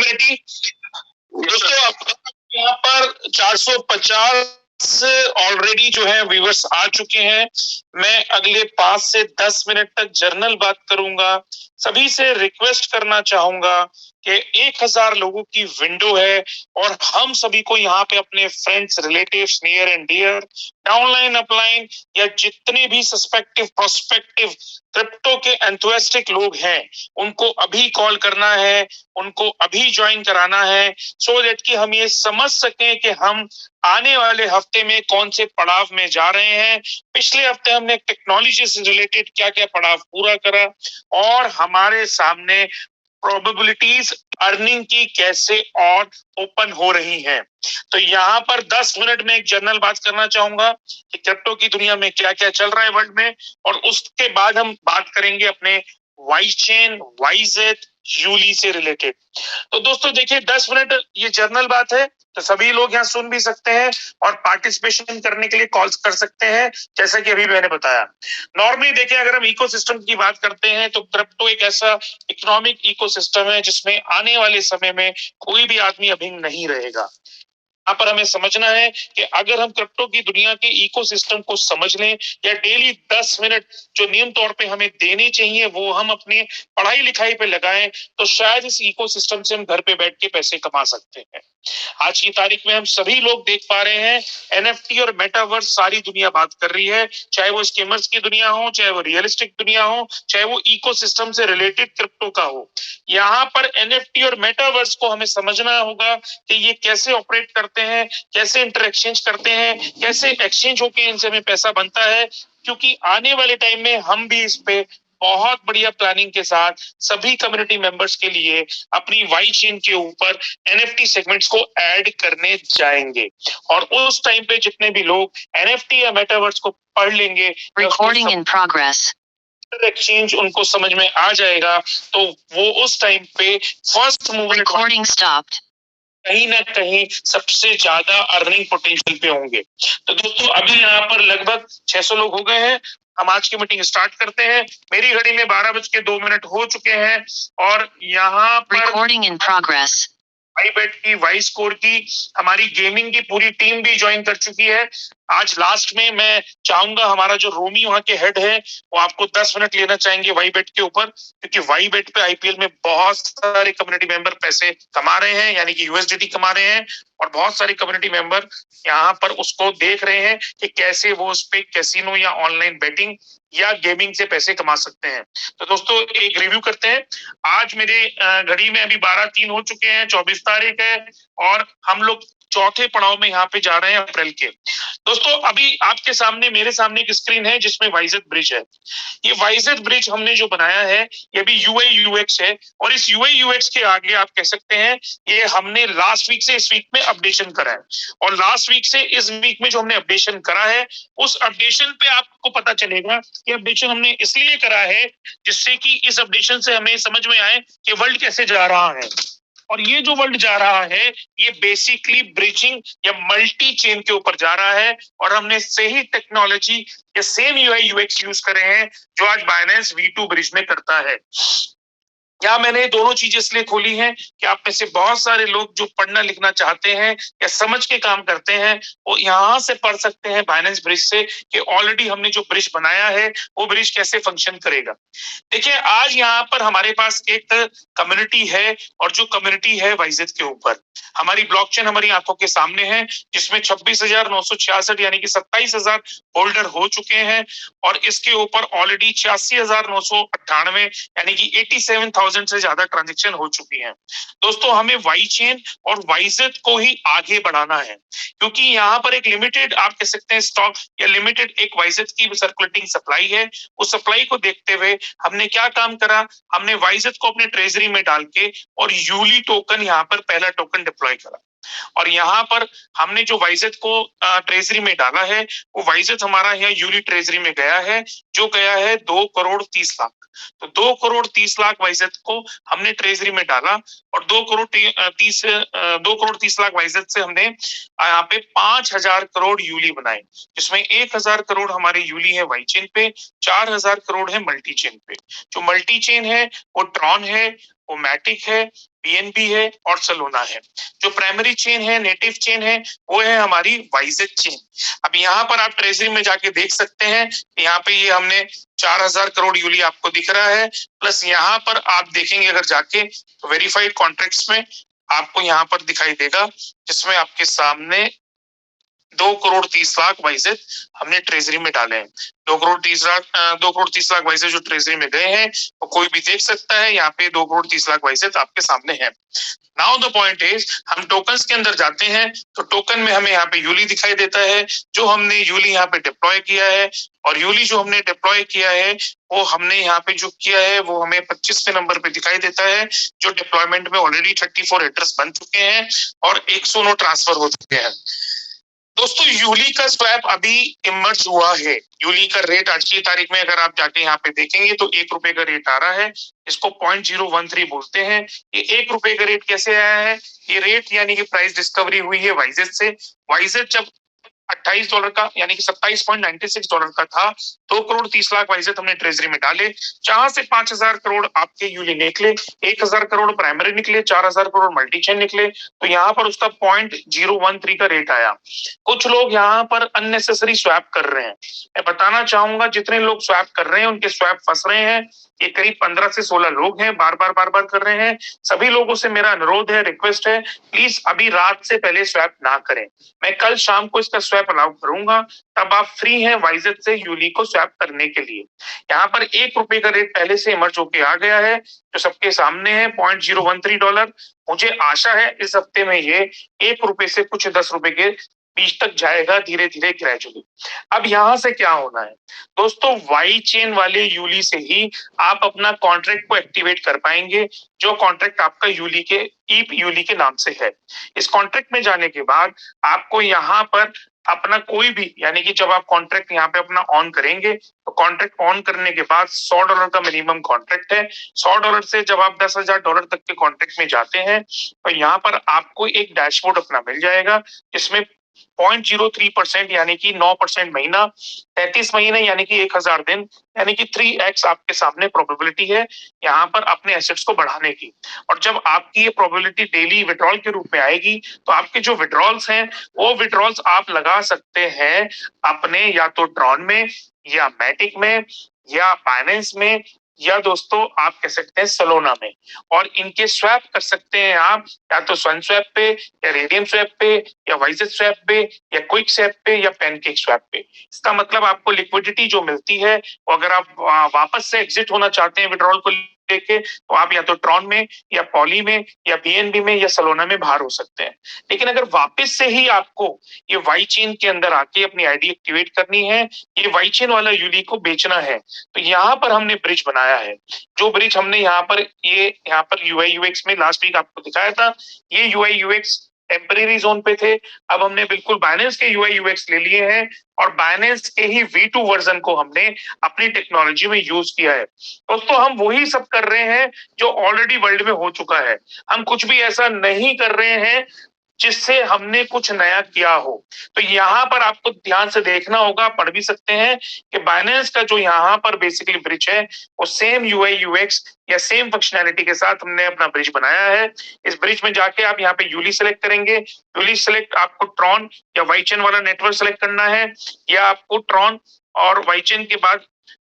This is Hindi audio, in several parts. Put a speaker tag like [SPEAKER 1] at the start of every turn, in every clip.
[SPEAKER 1] पॉसिबिलिटी। दोस्तों अब यहाँ पर 450 ऑलरेडी जो है व्यूअर्स आ चुके हैं। मैं अगले 5 से 10 मिनट तक जर्नल बात करूंगा। सभी से रिक्वेस्ट करना चाहूंगा कि 1000 लोगों की विंडो है और हम सभी को यहाँ पे अपने friends, relatives, near and dear, downline, upline या जितने भी सस्पेक्टिव, प्रोस्पेक्टिव क्रिप्टो के एंथुसियास्टिक लोग हैं, उनको अभी कॉल करना है, उनको अभी ज्वाइन कराना है, सो दैट कि हम ये समझ सकें कि हम आने वाले हफ्ते में कौन से पड़ाव में जा रहे हैं। पिछले हफ्ते हमने टेक्नोलॉजी से रिलेटेड क्या क्या पड़ाव पूरा करा और हमारे सामने प्रोबेबिलिटीज अर्निंग की कैसे और ओपन हो रही हैं। तो यहाँ पर 10 मिनट में एक जनरल बात करना चाहूंगा कि क्रिप्टो की दुनिया में क्या क्या चल रहा है वर्ल्ड में, और उसके बाद हम बात करेंगे अपने वाई चेन, वाईजेट, यूली से रिलेटेड। तो दोस्तों देखिए 10 मिनट ये जर्नल बात है, तो सभी लोग यहाँ सुन भी सकते हैं और पार्टिसिपेशन करने के लिए कॉल्स कर सकते हैं, जैसा कि अभी मैंने बताया। नॉर्मली देखिए अगर हम इकोसिस्टम की बात करते हैं तो क्रिप्टो एक ऐसा इकोनॉमिक इकोसिस्टम है जिसमें आने वाले समय में कोई भी आदमी अभिन्न नहीं रहेगा। यहाँ पर हमें समझना है कि अगर हम क्रिप्टो की दुनिया के इकोसिस्टम को समझ लें या डेली 10 मिनट जो नियम तौर पे हमें देने चाहिए वो हम अपने पढ़ाई लिखाई पे लगाएं, तो शायद इस इकोसिस्टम से हम घर पे बैठ के पैसे कमा सकते हैं। आज की तारीख में हम सभी लोग देख पा रहे हैं एनएफटी और मेटावर्स सारी दुनिया बात कर रही है, चाहे वो स्कीमर्स की दुनिया हो, चाहे वो रियलिस्टिक दुनिया हो, चाहे वो इकोसिस्टम से रिलेटेड क्रिप्टो का हो। यहाँ पर एनएफटी और मेटावर्स को हमें समझना होगा कि ये कैसे ऑपरेट करते हैं, कैसे इंटरएक्सचेंज करते हैं, कैसे एक्सचेंज होके इनसे हमें पैसा बनता है, क्योंकि आने वाले टाइम में हम भी इस पे बहुत बढ़िया प्लानिंग के साथ सभी कम्युनिटी मेंबर्स के लिए अपनी वाई चेन के ऊपर एनएफटी सेगमेंट्स को ऐड करने जाएंगे। और उस टाइम पे जितने भी लोग एनएफटी या मेटावर्स को पढ़ लेंगे,
[SPEAKER 2] रिकॉर्डिंग इन प्रोग्रेस,
[SPEAKER 1] एक्सचेंज उनको समझ में आ जाएगा, तो वो उस टाइम पे फर्स्ट मूवर
[SPEAKER 2] रिकॉर्डिंग स्टॉप्ड,
[SPEAKER 1] कहीं ना कहीं सबसे ज्यादा अर्निंग पोटेंशियल पे होंगे। तो दोस्तों अभी यहाँ पर लगभग 600 लोग हो गए हैं। हम आज की मीटिंग स्टार्ट करते हैं। मेरी घड़ी में 12:02 हो चुके हैं और यहाँ पर
[SPEAKER 2] रिकॉर्डिंग इन प्रोग्रेस,
[SPEAKER 1] वाई बेट की, वाई स्कोर की, हमारी गेमिंग की पूरी टीम भी ज्वाइन कर चुकी है। आज लास्ट में मैं चाहूंगा हमारा जो रोमी वहां के हेड है वो आपको 10 मिनट लेना चाहेंगे वाई बेट के ऊपर, क्योंकि वाई बेट पे आईपीएल में बहुत सारे कम्युनिटी मेंबर पैसे कमा रहे हैं, यानी कि यूएसडीटी कमा रहे हैं, और बहुत सारे कम्युनिटी मेंबर यहाँ पर उसको देख रहे हैं कि कैसे वो उस पे कैसीनो या ऑनलाइन बेटिंग या गेमिंग से पैसे कमा सकते हैं। तो दोस्तों एक रिव्यू करते हैं। आज मेरे घड़ी में अभी 12:03 हो चुके हैं, 24 तारीख है, और हम लोग चौथे पड़ाव में यहाँ पे जा रहे हैं अप्रैल के। दोस्तों अभी आपके सामने, मेरे सामने एक स्क्रीन है जिसमें वाईजेट ब्रिज है। ये वाईजेट ब्रिज हमने जो बनाया है ये भी यूआई यूएक्स है, और इस यूआई यूएक्स के आगे आप कह सकते हैं ये हमने लास्ट वीक से इस वीक में अपडेशन करा है, और लास्ट वीक से इस वीक में जो हमने अपडेशन करा है उस अपडेशन पे आपको पता चलेगा कि अपडेशन हमने इसलिए करा है जिससे कि इस अपडेशन से हमें समझ में आए कि वर्ल्ड कैसे जा रहा है। और ये जो वर्ल्ड जा रहा है ये बेसिकली ब्रिजिंग या मल्टी चेन के ऊपर जा रहा है, और हमने सही टेक्नोलॉजी या सेम यूआई यूएक्स यूज करे हैं जो आज बाइनेंस V2 ब्रिज में करता है। यहाँ मैंने दोनों चीजें इसलिए खोली हैं कि आप में से बहुत सारे लोग जो पढ़ना लिखना चाहते हैं या समझ के काम करते हैं वो यहाँ से पढ़ सकते हैं बाइनेंस ब्रिज से कि ऑलरेडी हमने जो ब्रिज बनाया है वो ब्रिज कैसे फंक्शन करेगा। देखिए आज यहाँ पर हमारे पास एक कम्युनिटी है, और जो कम्युनिटी है वाईजेट के ऊपर हमारी ब्लॉकचेन हमारी आंखों के सामने है, जिसमें 26,966 यानी कि 27,000 होल्डर हो चुके हैं, और इसके ऊपर ऑलरेडी 86,998 यानी कि 87,000 से ज्यादा ट्रांजेक्शन हो चुकी हैं। दोस्तों हमें वाई चेन और वाईजेट को ही आगे बढ़ाना है, क्योंकि यहाँ पर एक लिमिटेड आप कह सकते हैं स्टॉक या लिमिटेड एक वाईजेट की सर्कुलेटिंग सप्लाई है। उस सप्लाई को देखते हुए हमने क्या काम करा, हमने वाईजेट को अपने ट्रेजरी में डाल के और यूली टोकन यहाँ पर पहला टोकन डिप्लॉय करा, और यहाँ पर हमने जो वाईजेट को ट्रेजरी में डाला है वो वाईजेट हमारा यहाँ यूली ट्रेजरी में गया है, जो गया है 2,30,00,000। तो 2,30,00,000 वाईजेट को हमने ट्रेजरी में डाला, और 2,30,00,000 वाईजेट से हमने यहाँ पे 5,000 करोड़ यूली बनाए, जिसमें 1,000 करोड़ हमारे यूली है वाई चेन पे, 4,000 करोड़ है मल्टी चेन पे। जो मल्टी चेन है वो ट्रॉन है, वो मैटिक है, बीएनबी है और सलोना है। जो प्राइमरी चेन है, नेटिव चेन है, वो है हमारी वाइजेड चेन। अब यहाँ पर आप ट्रेजरी में जाके देख सकते हैं, यहाँ पे ये हमने 4000 करोड़ यूली आपको दिख रहा है, प्लस यहाँ पर आप देखेंगे अगर जाके वेरीफाइड कॉन्ट्रैक्ट्स में आपको यहाँ पर दिखाई देगा, जिसमें आपके सामने 2,30,00,000 वाइजेड हमने ट्रेजरी में डाले हैं। 2,30,00,000 वाइजेड जो ट्रेजरी में गए हैं, वो कोई भी देख सकता है। यहाँ पे 2,30,00,000 वाइजेड आपके सामने है। नाउ द पॉइंट इज, हम टोकन्स के अंदर जाते हैं तो टोकन में हमें यहाँ पे यूली दिखाई देता है, जो हमने यूली यहाँ पे डिप्लॉय किया है। और यूली जो हमने डिप्लॉय किया है, वो हमने यहाँ पे जो किया है वो हमें 25वें नंबर पे दिखाई देता है, जो डिप्लॉयमेंट में ऑलरेडी 34 एड्रेस बन चुके हैं और 109 ट्रांसफर हो चुके हैं। दोस्तों, यूली का स्वैप अभी इमर्ज हुआ है। यूली का रेट आज की तारीख में अगर आप जाके यहाँ पे देखेंगे तो 1 रुपए का रेट आ रहा है। इसको 0.013 बोलते हैं। ये 1 रुपए का रेट कैसे आया है? ये रेट यानी कि प्राइस डिस्कवरी हुई है वाइजेड से। वाइजेड जब $28 का यानी कि $27.96 का था, 2,30,00,000 वाइजेड हमने ट्रेजरी में डाले। जहां से 5,000 करोड़ आपके यूली निकले, 1,000 करोड़ प्राइमरी निकले, 4,000 करोड़ मल्टी चेन निकले, तो यहाँ पर उसका 0.013 का रेट आया। कुछ लोग यहाँ पर अननेसेसरी स्वैप कर रहे हैं। मैं बताना चाहूंगा, जितने लोग स्वैप कर रहे हैं उनके स्वैप फंस रहे हैं। ये करीब 15 से 16 लोग हैं, बार बार कर रहे हैं। सभी लोगों से मेरा अनुरोध है, रिक्वेस्ट है, प्लीज अभी रात से पहले स्वैप ना करें। मैं कल शाम को इसका स्वैप अलाउ करूंगा, तब आप फ्री हैं वाइजेड से यूली को स्वैप करने के लिए। यहाँ पर 1 रुपए का रेट पहले से इमर्ज होके आ गया है, जो सबके सामने है, $0.013। मुझे आशा है इस हफ्ते में ये 1 रुपए से कुछ 10 रुपए के बीच तक जाएगा, धीरे धीरे ग्रेजुअली। अब यहाँ से क्या होना है दोस्तों, वाई चेन वाले यूली से ही आप अपना कॉन्ट्रैक्ट को एक्टिवेट कर पाएंगे, जो कॉन्ट्रैक्ट आपका यूली के ईप यूली के नाम से है। इस कॉन्ट्रैक्ट में जाने के बाद आपको यहाँ पर अपना कोई भी, यानी कि जब आप कॉन्ट्रैक्ट यहाँ पे अपना ऑन करेंगे, तो कॉन्ट्रैक्ट ऑन करने के बाद $100 का मिनिमम कॉन्ट्रैक्ट है। $100 से जब आप $10,000 तक के कॉन्ट्रैक्ट में जाते हैं, तो यहाँ पर आपको एक डैशबोर्ड अपना मिल जाएगा, जिसमें 0.03% यानी कि 9% महीना, 33 महीने यानी कि 1,000 दिन, यानी कि 3x आपके सामने प्रोबेबिलिटी है यहाँ पर अपने एसेट्स को बढ़ाने की। और जब आपकी ये प्रोबेबिलिटी डेली विड्रॉल के रूप में आएगी, तो आपके जो विड्रॉल्स हैं, वो विड्रॉल्स आप लगा सकते हैं अपने या तो ट्रॉन में, या मैटिक में, या बाइनेंस में, या दोस्तों आप कह सकते हैं सलोना में। और इनके स्वैप कर सकते हैं आप या तो सन स्वैप पे, या रेडियम स्वैप पे, या वाइजेड स्वैप पे, या क्विक स्वैप पे, या पैनकेक स्वैप पे। इसका मतलब आपको लिक्विडिटी जो मिलती है, वो अगर आप वापस से एग्जिट होना चाहते हैं विड्रॉल को लेके, तो आप या तो ट्रॉन में, या पॉली में, या बीएनबी में, या सलोना में बाहर हो सकते हैं। लेकिन अगर वापस से ही आपको ये वाई चेन के अंदर आके अपनी आईडी एक्टिवेट करनी है, ये वाई चेन वाला यूली को बेचना है, तो यहाँ पर हमने ब्रिज बनाया है। जो ब्रिज हमने यहाँ पर यूआई यूएक्स में लास्ट वीक आपको दिखाया था, ये यूआई यूएक्स टेम्परेरी जोन पे थे। अब हमने बिल्कुल बाइनेंस के यूआई यूएक्स ले लिए हैं, और बाइनेंस के ही V2 वर्जन को हमने अपनी टेक्नोलॉजी में यूज किया है। दोस्तों, हम वही सब कर रहे हैं जो ऑलरेडी वर्ल्ड में हो चुका है। हम कुछ भी ऐसा नहीं कर रहे हैं जिससे हमने कुछ नया किया हो। तो यहाँ पर आपको ध्यान से देखना होगा, पढ़ भी सकते हैं कि बाइनेंस का जो यहाँ पर बेसिकली ब्रिज है, वो सेम यूआई यूएक्स या सेम फंक्शनैलिटी के साथ हमने अपना ब्रिज बनाया है। इस ब्रिज में जाके आप यहाँ पे यूली सेलेक्ट करेंगे। यूली सेलेक्ट आपको ट्रॉन या वाईचेन वाला नेटवर्क सेलेक्ट करना है, या आपको ट्रॉन और वाईचेन के बाद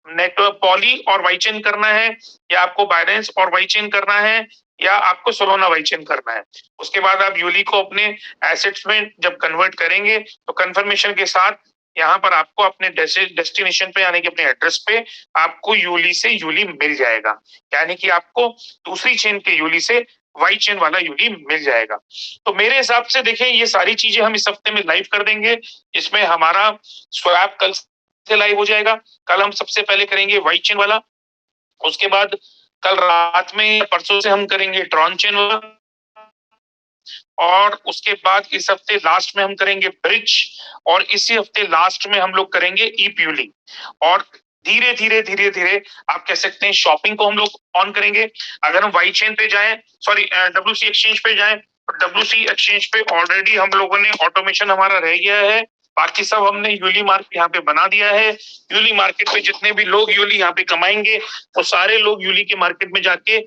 [SPEAKER 1] नेटवर्क पॉली और वाईचेन करना है, या आपको बाइनेंस और वाईचेन करना है, या आपको सोलोना वाईचेन करना है। उसके बाद आप यूली को अपने एसेट्स में जब कन्वर्ट करेंगे, तो कंफर्मेशन के साथ यहाँ पर आपको अपने डेस्टिनेशन पे यानी कि अपने एड्रेस पे आपको यूली से यूली मिल जाएगा, यानी कि आपको दूसरी चेन के यूली से वाई चेन वाला यूली मिल जाएगा। तो मेरे हिसाब से देखें, ये सारी चीजें हम इस हफ्ते में लाइव कर देंगे। इसमें हमारा स्वैप कल से लाइव हो जाएगा। कल हम सबसे पहले करेंगे वाई चेन वाला, उसके बाद कल रात में परसों से हम करेंगे ट्रॉन चेन वाला, और उसके बाद इस हफ्ते लास्ट में हम करेंगे ब्रिज, और इसी हफ्ते लास्ट में हम लोग करेंगे ईप यूली। और धीरे धीरे आप कह सकते हैं शॉपिंग को हम लोग ऑन करेंगे। अगर हम वाई चेन पे जाएं, सॉरी डब्ल्यूसी एक्सचेंज पे जाएं, तो डब्ल्यूसी एक्सचेंज पे ऑलरेडी हम लोगों ने ऑटोमेशन हमारा रह गया है। बाकी सब हमने यूली मार्केट यहाँ पे बना दिया है। यूली मार्केट पे जितने भी लोग यूली यहाँ पे कमाएंगे, वो सारे लोग यूली के मार्केट में जाके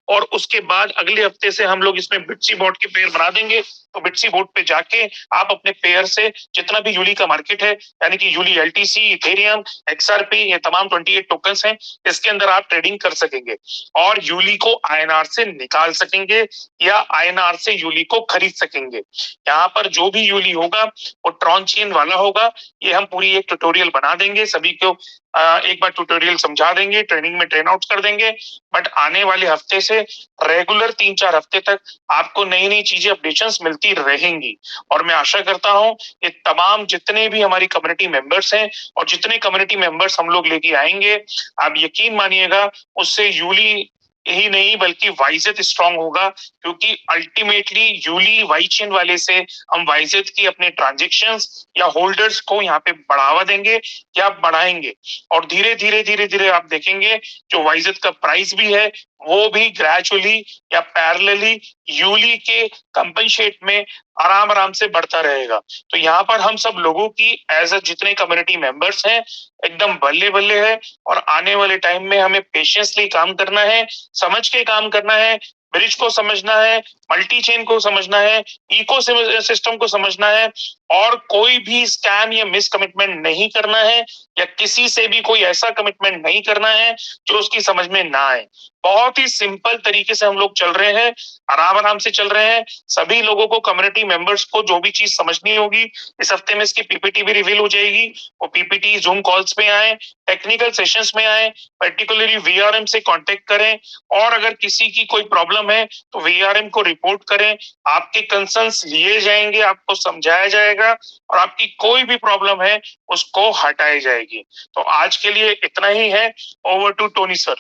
[SPEAKER 1] और उसके बाद अगले हफ्ते से हम लोग इसमें बिटसी बॉट के पेयर बना देंगे। तो बिटसी बोर्ड पे जाके आप अपने पेयर से जितना भी यूली का मार्केट है, यानी कि यूली एलटीसी, इथेरियम, एक्सआरपी, ये तमाम 28 टोकन्स हैं, इसके अंदर आप ट्रेडिंग कर सकेंगे और यूली को आईएनआर से निकाल सकेंगे या आईएनआर से यूली को खरीद सकेंगे। यहाँ पर जो भी यूली होगा वो ट्रॉन चेन वाला होगा। ये हम पूरी एक ट्यूटोरियल बना देंगे, सभी को एक बार ट्यूटोरियल समझा देंगे, ट्रेनिंग में ट्रेन आउट कर देंगे। बट आने वाले हफ्ते से रेगुलर 3-4 हफ्ते तक आपको नई नई चीजें अपडेशंस मिलती रहेंगी। और मैं आशा करता हूं ये तमाम जितने भी हमारी कम्युनिटी मेंबर्स हैं और जितने कम्युनिटी मेंबर्स हम लोग लेके आएंगे, आप यकीन मानिएगा उससे यूली ही नहीं बल्कि वाइजेट स्ट्रांग होगा, क्योंकि अल्टीमेटली यूली वाई चेन वाले से हम वाइजेट की अपने ट्रांजेक्शंस या होल्डर्स को यहाँ पे बढ़ावा देंगे या बढ़ाएंगे। और धीरे धीरे धीरे धीरे आप देखेंगे जो वाइजेट का प्राइस भी है वो भी ग्रेजुअली या पैरेलली यूली के कंपनसेट में आराम आराम से बढ़ता रहेगा। तो यहाँ पर हम सब लोगों की एज अ जितने कम्युनिटी मेंबर्स हैं एकदम बल्ले बल्ले है। और आने वाले टाइम में हमें पेशेंसली काम करना है, समझ के काम करना है, ब्रिज को समझना है, मल्टी चेन को समझना है, इको सिस्टम को समझना है और कोई भी स्कैम या मिस कमिटमेंट नहीं करना है या किसी से भी कोई ऐसा कमिटमेंट नहीं करना है जो उसकी समझ में ना आए। बहुत ही सिंपल तरीके से हम लोग चल रहे हैं, आराम आराम से चल रहे हैं। सभी लोगों को, कम्युनिटी मेंबर्स को जो भी चीज समझनी होगी, इस हफ्ते में इसकी पीपीटी भी रिवील हो जाएगी। वो पीपीटी जूम कॉल्स में आए, टेक्निकल सेशंस में आए, पर्टिकुलरली वीआरएम से कांटेक्ट करें और अगर किसी की कोई प्रॉब्लम है तो वीआरएम को रिपोर्ट करें। आपके कंसर्न्स लिए जाएंगे, आपको समझाया जाएगा और आपकी कोई भी प्रॉब्लम है उसको हटाई जाएगी। तो आज के लिए इतना ही है। Over to Tony sir.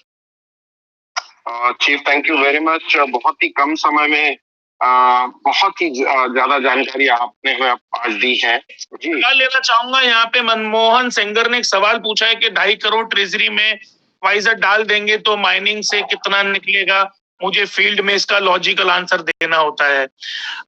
[SPEAKER 3] Chief, thank you very much. बहुत ही कम समय में बहुत ही ज्यादा जानकारी आपने हमें आज दी है जी।
[SPEAKER 1] क्या लेना चाहूंगा, यहाँ पे मनमोहन सेंगर ने एक सवाल पूछा है कि 2.5 करोड़ ट्रेजरी में वाइजर डाल देंगे तो माइनिंग से कितना निकलेगा, मुझे फील्ड में इसका लॉजिकल आंसर देना होता है।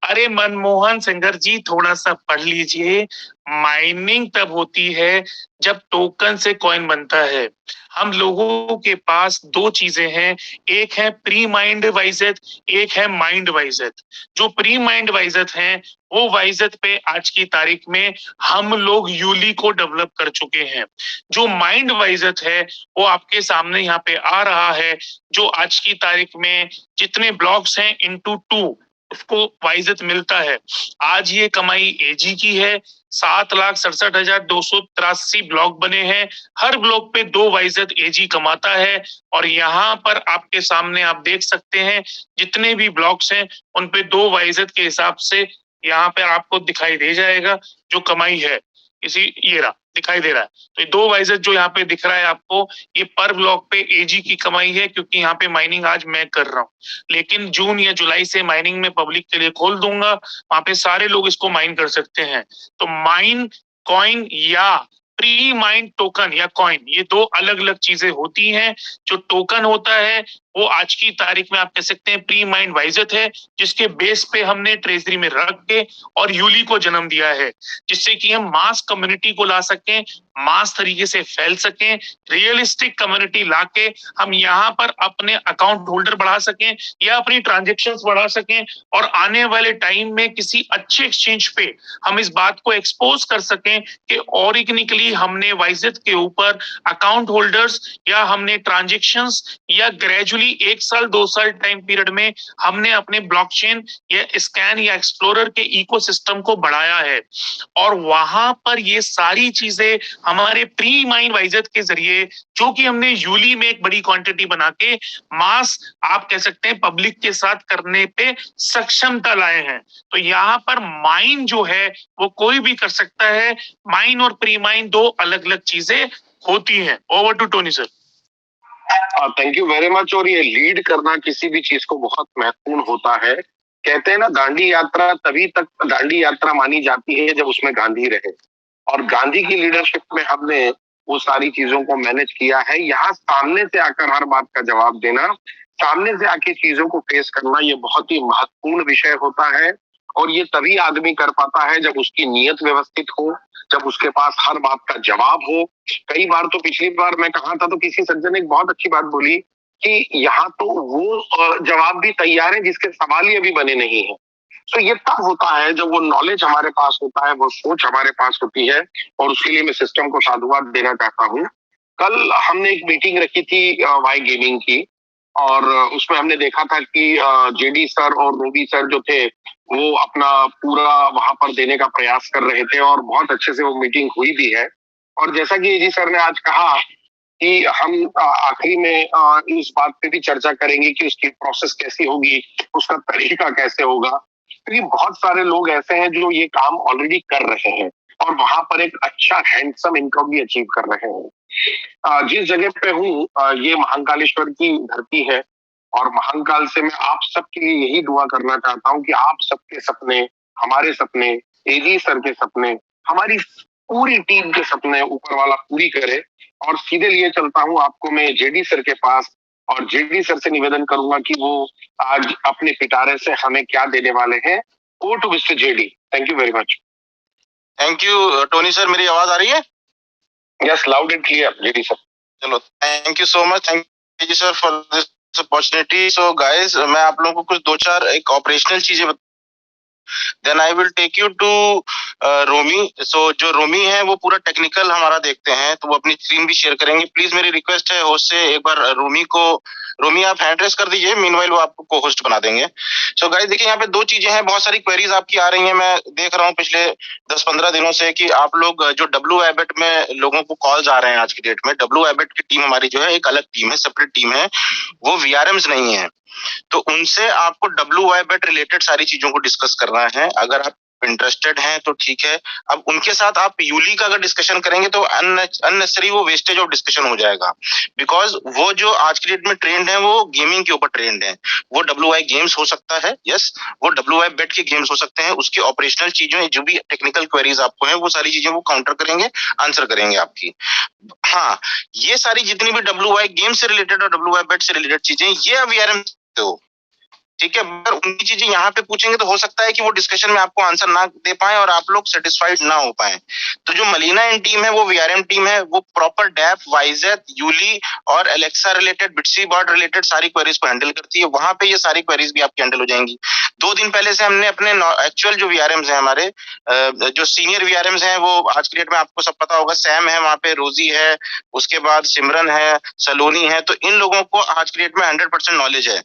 [SPEAKER 1] अरे मनमोहन सेंगर जी, थोड़ा सा पढ़ लीजिए। माइनिंग तब होती है जब टोकन से कॉइन बनता है। हम लोगों के पास दो चीजें हैं, एक है प्री माइंड वाइजेट, एक है माइंड वाइजेट। जो प्री माइंड वाइजेट हैं वो वाइजेट पे आज की तारीख में हम लोग यूली को डेवलप कर चुके हैं। जो माइंड वाइजेट है वो आपके सामने यहाँ पे आ रहा है, जो आज की तारीख में जितने ब्लॉक्स हैं इनटू 2 उसको वाइजेट मिलता है। आज ये कमाई एजी की है। 7,67,283 ब्लॉक बने हैं, हर ब्लॉक पे 2 वाइजेट एजी कमाता है। और यहाँ पर आपके सामने आप देख सकते हैं जितने भी ब्लॉक्स हैं उन पे 2 वाइजेट के हिसाब से यहाँ पे आपको दिखाई दे जाएगा जो कमाई है। इसी ये रहा दिखाई दे रहा है। तो ये 2 वाइजेट जो यहाँ पे दिख रहा है आपको, ये पर ब्लॉक पे एजी की कमाई है, क्योंकि यहाँ पे माइनिंग आज मैं कर रहा हूँ। लेकिन जून या जुलाई से माइनिंग में पब्लिक के लिए खोल दूंगा, वहां पे सारे लोग इसको माइन कर सकते हैं। तो माइन कॉइन या प्री माइंड टोकन या कॉइन, ये 2 अलग अलग चीजें होती हैं। जो टोकन होता है वो आज की तारीख में आप कह सकते हैं प्री माइंड वाइजेट है, जिसके बेस पे हमने ट्रेजरी में रख के और यूली को जन्म दिया है, जिससे कि हम मास कम्युनिटी को ला सकें, मास तरीके से फैल सकें, रियलिस्टिक कम्युनिटी लाके हम यहाँ पर अपने अकाउंट होल्डर बढ़ा सकें या अपनी ट्रांजेक्शंस बढ़ा सकें और आने वाले टाइम में किसी अच्छे एक्सचेंज पे हम इस बात को एक्सपोज कर सकें कि ऑर्गेनिकली हमने वाइजेट के ऊपर अकाउंट होल्डर्स या हमने ट्रांजेक्शंस या ग्रेजुअली 1 साल 2 साल टाइम पीरियड में हमने अपने ब्लॉकचेन या स्कैन या एक्सप्लोरर के इकोसिस्टम को बढ़ाया है। और वहां पर ये सारी चीजें हमारे प्री माइंड वाइजेट के जरिए, जो कि हमने यूली में एक बड़ी क्वांटिटी बना के मास आप कह सकते हैं पब्लिक के साथ करने पे सक्षमता लाए हैं। तो यहाँ पर माइन जो है वो कोई भी कर सकता है। माइन और प्री माइन 2 अलग अलग चीजें होती हैं। Over to Tony sir.
[SPEAKER 3] Thank you very much. और ये लीड करना किसी भी चीज को बहुत महत्वपूर्ण होता है। कहते हैं ना, दांडी यात्रा तभी तक दांडी यात्रा मानी जाती है जब उसमें गांधी रहे, और गांधी की लीडरशिप में हमने वो सारी चीजों को मैनेज किया है। यहाँ सामने से आकर हर बात का जवाब देना, सामने से आके चीजों को फेस करना, ये बहुत ही महत्वपूर्ण विषय होता है। और ये तभी आदमी कर पाता है जब उसकी नीयत व्यवस्थित हो, जब उसके पास हर बात का जवाब हो। कई बार तो, पिछली बार मैं कहा था तो किसी सज्जन ने एक बहुत अच्छी बात बोली कि यहाँ तो वो जवाब भी तैयार है जिसके सवाल ही अभी बने नहीं है। तो ये तब होता है जब वो नॉलेज हमारे पास होता है, वो सोच हमारे पास होती है, और उसके लिए मैं सिस्टम को साधुवाद देना चाहता हूँ। कल हमने एक मीटिंग रखी थी वाई गेमिंग की, और उसमें हमने देखा था कि जेडी सर और रूबी सर जो थे वो अपना पूरा वहां पर देने का प्रयास कर रहे थे, और बहुत अच्छे से वो मीटिंग हुई भी है। और जैसा कि एजी सर ने आज कहा कि हम आखिरी में इस बात पे भी चर्चा करेंगे कि उसकी प्रोसेस कैसी होगी, उसका तरीका कैसे होगा, क्योंकि बहुत सारे लोग ऐसे हैं जो ये काम ऑलरेडी कर रहे हैं और वहां पर एक अच्छा हैंडसम इनकम भी अचीव कर रहे हैं। जिस जगह पे हूँ ये महाकालेश्वर की धरती है, और महाकाल से मैं आप सबके लिए यही दुआ करना चाहता हूँ कि आप सबके सपने, हमारे सपने, एजी सर के सपने, हमारी पूरी टीम के सपने ऊपर वाला पूरी करे। और सीधे लिए चलता हूँ आपको मैं जेडी सर के पास, और जेडी सर से निवेदन करूंगा कि वो आज अपने पिटारे से हमें क्या देने वाले हैं। Over to mister JD. Thank you very much.
[SPEAKER 4] Thank you Tony sir, मेरी आवाज आ रही है?
[SPEAKER 3] Yes, loud and clear JD sir.
[SPEAKER 4] चलो, thank you so much, thank you sir for this opportunity. So guys, मैं आप लोगों को कुछ दो चार एक ऑपरेशनल चीजें then I will take you to Romi. So जो रोमी है वो पूरा टेक्निकल हमारा देखते हैं, तो वो अपनी स्क्रीन भी शेयर करेंगे। प्लीज मेरी रिक्वेस्ट है होस्ट से, एक बार रोमी आप हैंड रेस कर दीजिए, मीनवाइल वो आपको को होस्ट बना देंगे। सो गाइस देखिए, यहाँ पे दो चीजें हैं, बहुत सारी क्वेरीज आपकी आ रही हैं। मैं देख रहा हूँ पिछले 10-15 दिनों से कि आप लोग जो डब्ल्यू एबेट में लोगों को कॉल्स आ रहे हैं आज की डेट में। डब्ल्यू एबेट की टीम हमारी जो है एक अलग टीम है, सेपरेट टीम है, वो वीआरएम्स नहीं है। तो उनसे आपको WYBET रिलेटेड सारी चीजों को डिस्कस करना है। अगर आप इंटरेस्टेड हैं तो ठीक है। अब उनके साथ आप यूली का अगर डिस्कशन करेंगे तो अननेसेसरी वो वेस्टेज ऑफ डिस्कशन हो जाएगा, बिकॉज वो जो आज की डेट में ट्रेंड है वो गेमिंग के ऊपर ट्रेंड है। वो WY गेम्स हो सकता है, यस, वो WYBET के गेम्स हो सकते हैं, उसकी ऑपरेशनल चीजें जो भी टेक्निकल क्वेरीज आपको है वो सारी चीजें वो काउंटर करेंगे, आंसर करेंगे आपकी। हाँ, ये सारी जितनी भी WY गेम से रिलेटेड और WYBET से रिलेटेड चीजें ये VRM हो, ठीक है। अगर उनकी चीजें यहाँ पे पूछेंगे तो हो सकता है कि वो डिस्कशन में आपको आंसर ना दे पाए और आप लोग सेटिस्फाइड ना हो पाए। तो जो मलीना इन टीम है वो वीआरएम टीम है, वो प्रॉपर डैप, वाइजेट, यूली और Alexa related, Bitsy bot related सारी क्वेरीज को हैंडल करती है। वहां पे ये सारी क्वेरीज भी आपकी हैंडल हो जाएंगी। 2 दिन पहले से हमने अपने एक्चुअल जो वीआरएम्स हैं हमारे, जो सीनियर वीआरएम्स हैं, वो आज की डेट में आपको सब पता होगा, सैम है वहां पे, रोजी है, उसके बाद सिमरन है, सलोनी है। तो इन लोगों को आज की डेट में 100% नॉलेज है।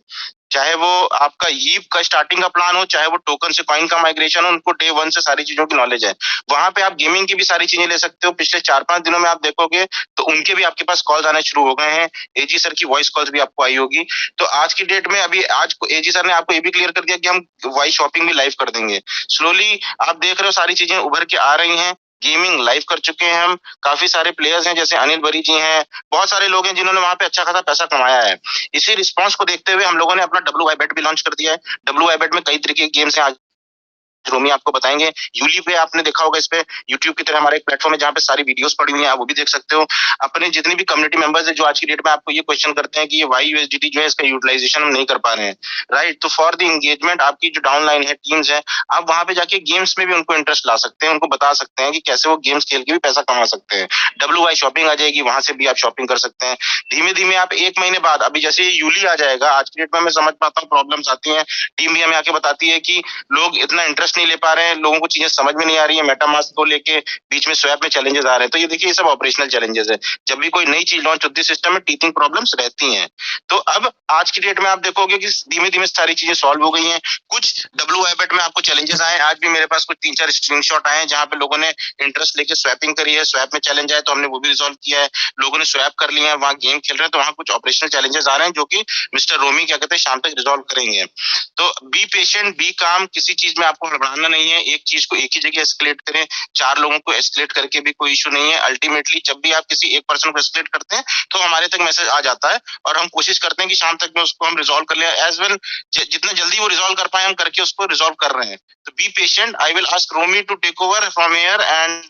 [SPEAKER 4] चाहे वो आपका ईव का स्टार्टिंग का प्लान हो, चाहे वो टोकन से कॉइन का माइग्रेशन हो, उनको डे 1 से सारी चीजों की नॉलेज है। वहां पे आप गेमिंग की भी सारी चीजें ले सकते हो। पिछले 4-5 दिनों में आप देखोगे तो उनके भी आपके पास कॉल्स आने शुरू हो गए हैं। एजी सर की वॉइस कॉल्स भी आपको आई होगी। तो आज की डेट में अभी आज एजी सर ने आपको ये भी क्लियर कर दिया कि हम वॉइस शॉपिंग भी लाइव कर देंगे। स्लोली आप देख रहे हो सारी चीजें उभर के आ रही हैं। गेमिंग लाइव कर चुके हैं हम। काफी सारे प्लेयर्स हैं, जैसे अनिल बरी जी हैं, बहुत सारे लोग हैं जिन्होंने वहां पे अच्छा खासा पैसा कमाया है। इसी रिस्पांस को देखते हुए हम लोगों ने अपना WYBET भी लॉन्च कर दिया है। WYBET में कई तरीके के गेम्स हैं, आज रोमी आपको बताएंगे। यूली पे आपने देखा होगा, इस पे यूट्यूब की तरह हमारा एक प्लेटफॉर्म है जहाँ पे सारी वीडियोस पड़ी हुई हैं, आप वो भी देख सकते हो। अपने जितने भी कम्युनिटी मेंबर्स है जो आज की डेट में आपको ये क्वेश्चन करते हैं कि ये YUSDT जो है इसका यूटिलाइजेशन हम नहीं कर पा रहे हैं, राइट। तो फॉर द एंगेजमेंट आपकी जो डाउनलाइन है, टीम्स है, आप वहां पे जाके गेम्स में भी उनको इंटरेस्ट ला सकते हैं, उनको बता सकते हैं कि कैसे वो गेम्स खेल के भी पैसा कमा सकते हैं। WY शॉपिंग आ जाएगी, वहां से भी आप शॉपिंग कर सकते हैं। धीमे धीमे आप 1 महीने बाद, अभी जैसे यूली आ जाएगा, आज की डेट में मैं समझ पाता हूँ प्रॉब्लम्स आती है, टीम भी हमें आके बताती है कि लोग इतना इंटरेस्ट नहीं ले पा रहे हैं, लोगों को चीजें समझ में नहीं आ रही है, मेटामास्क को लेके बीच में स्वैप में चैलेंजेस आ रहे हैं। तो ये देखिए, ये सब ऑपरेशनल चैलेंजेस है। जब भी कोई नई चीज लॉन्च होती है सिस्टम में, टीथिंग प्रॉब्लम्स रहती हैं। तो अब आज की डेट में आप देखोगे कि धीमे धीमे सारी चीजें सॉल्व हो गई हैं। कुछ WYBET में आपको चैलेंजेस आए, आज भी मेरे पास कुछ 3-4 स्क्रीनशॉट आए हैं जहां पे लोगों ने इंटरेस्ट लेके स्वैपिंग करी है, स्वैप में चैलेंज आए तो हमने वो भी रिजॉल्व किया है। लोगों ने स्वैप कर लिया है, वहां गेम खेल रहे हैं, तो वहां कुछ ऑपरेशनल चैलेंजेस आ रहे हैं जो कि मिस्टर रोमी क्या कहते हैं शाम तक रिजॉल्व करेंगे। तो बी पेशेंट, बी काम, किसी चीज में आपको हड़बड़ाना नहीं है। एक चीज को एक ही जगह एस्केलेट करें, 4 लोगों को एस्केलेट करके भी कोई इशू नहीं है। अल्टीमेटली जब भी आप किसी एक पर्सन को एस्केलेट करते हैं तो हमारे तक मैसेज आ जाता है और हम कोशिश करते हैं कि शाम तक में उसको हम रिजॉल्व कर लें। एज वेल जितना जल्दी वो रिजॉल्व कर पाए हम करके उसको रिजॉल्व कर रहे हैं। तो be patient. I will ask Romi to take over from here, and